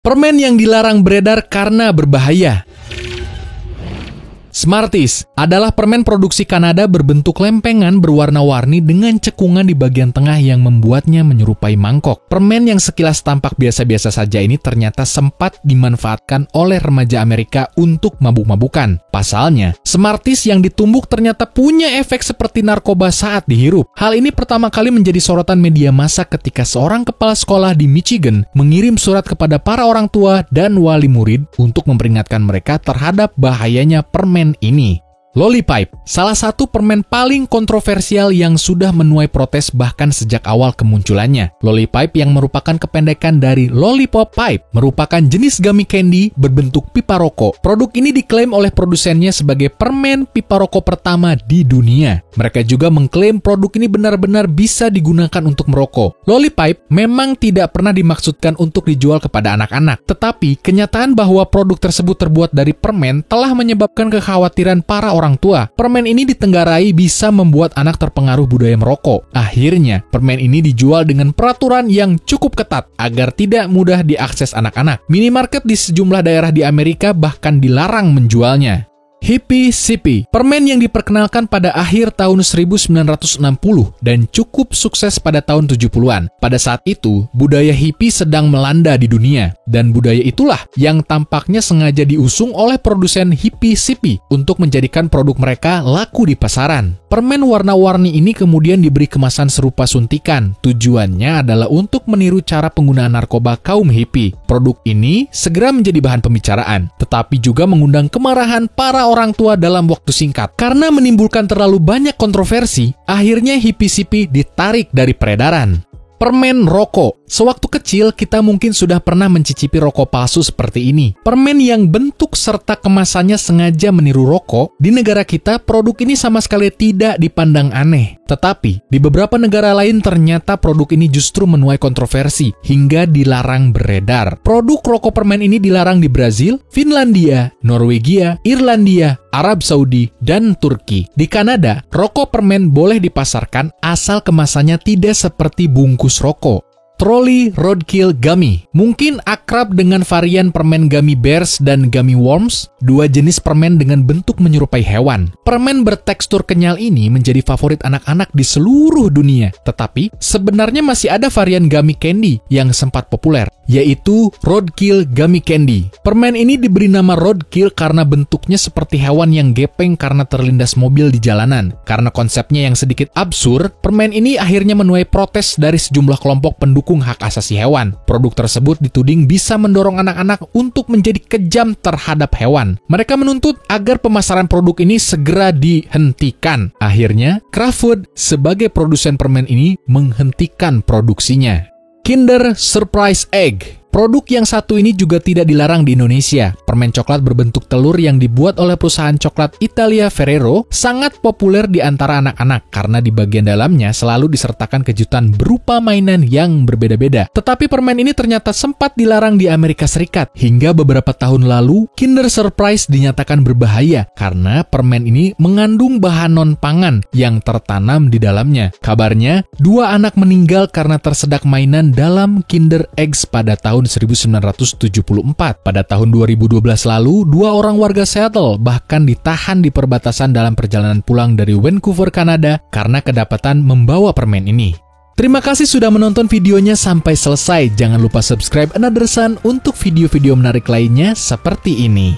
Permen yang dilarang beredar karena berbahaya. Smarties adalah permen produksi Kanada berbentuk lempengan berwarna-warni dengan cekungan di bagian tengah yang membuatnya menyerupai mangkok. Permen yang sekilas tampak biasa-biasa saja ini ternyata sempat dimanfaatkan oleh remaja Amerika untuk mabuk-mabukan. Pasalnya, Smarties yang ditumbuk ternyata punya efek seperti narkoba saat dihirup. Hal ini pertama kali menjadi sorotan media massa ketika seorang kepala sekolah di Michigan mengirim surat kepada para orang tua dan wali murid untuk memperingatkan mereka terhadap bahayanya permen ini. Lollipipe, salah satu permen paling kontroversial yang sudah menuai protes bahkan sejak awal kemunculannya. Lollipipe yang merupakan kependekan dari Lollipop Pipe, merupakan jenis gummy candy berbentuk pipa rokok. Produk ini diklaim oleh produsennya sebagai permen pipa rokok pertama di dunia. Mereka juga mengklaim produk ini benar-benar bisa digunakan untuk merokok. Lollipipe memang tidak pernah dimaksudkan untuk dijual kepada anak-anak, tetapi kenyataan bahwa produk tersebut terbuat dari permen telah menyebabkan kekhawatiran para orang tua. Permen ini ditenggarai bisa membuat anak terpengaruh budaya merokok. Akhirnya, permen ini dijual dengan peraturan yang cukup ketat agar tidak mudah diakses anak-anak. Minimarket di sejumlah daerah di Amerika bahkan dilarang menjualnya. Hippie Sippy, permen yang diperkenalkan pada akhir tahun 1960 dan cukup sukses pada tahun 70-an. Pada saat itu, budaya hippie sedang melanda di dunia, dan budaya itulah yang tampaknya sengaja diusung oleh produsen Hippie Sippy untuk menjadikan produk mereka laku di pasaran. Permen warna-warni ini kemudian diberi kemasan serupa suntikan. Tujuannya adalah untuk meniru cara penggunaan narkoba kaum hippie. Produk ini segera menjadi bahan pembicaraan, tetapi juga mengundang kemarahan para orang tua dalam waktu singkat. Karena menimbulkan terlalu banyak kontroversi, akhirnya Hippie Sippy ditarik dari peredaran. Permen rokok. Sewaktu kecil, kita mungkin sudah pernah mencicipi rokok palsu seperti ini. Permen yang bentuk serta kemasannya sengaja meniru rokok, di negara kita produk ini sama sekali tidak dipandang aneh. Tetapi, di beberapa negara lain ternyata produk ini justru menuai kontroversi hingga dilarang beredar. Produk rokok permen ini dilarang di Brazil, Finlandia, Norwegia, Irlandia, Arab Saudi, dan Turki. Di Kanada, rokok permen boleh dipasarkan asal kemasannya tidak seperti bungkus rokok. Trolli Roadkill Gummy, mungkin akrab dengan varian permen Gummy Bears dan Gummy Worms, dua jenis permen dengan bentuk menyerupai hewan. Permen bertekstur kenyal ini menjadi favorit anak-anak di seluruh dunia, tetapi sebenarnya masih ada varian Gummy Candy yang sempat populer, yaitu Roadkill Gummy Candy. Permen ini diberi nama Roadkill karena bentuknya seperti hewan yang gepeng karena terlindas mobil di jalanan. Karena konsepnya yang sedikit absurd, permen ini akhirnya menuai protes dari sejumlah kelompok pendukung hak asasi hewan. Produk tersebut dituding bisa mendorong anak-anak untuk menjadi kejam terhadap hewan. Mereka menuntut agar pemasaran produk ini segera dihentikan. Akhirnya, Kraft sebagai produsen permen ini menghentikan produksinya. Kinder Surprise Egg. Produk yang satu ini juga tidak dilarang di Indonesia. Permen coklat berbentuk telur yang dibuat oleh perusahaan coklat Italia Ferrero sangat populer di antara anak-anak karena di bagian dalamnya selalu disertakan kejutan berupa mainan yang berbeda-beda. Tetapi permen ini ternyata sempat dilarang di Amerika Serikat. Hingga beberapa tahun lalu, Kinder Surprise dinyatakan berbahaya karena permen ini mengandung bahan non-pangan yang tertanam di dalamnya. Kabarnya, 2 anak meninggal karena tersedak mainan dalam Kinder Eggs pada tahun 1974. Pada tahun 2012 lalu, 2 orang warga Seattle bahkan ditahan di perbatasan dalam perjalanan pulang dari Vancouver, Kanada karena kedapatan membawa permen ini. Terima kasih sudah menonton videonya sampai selesai. Jangan lupa subscribe Another Sun untuk video-video menarik lainnya seperti ini.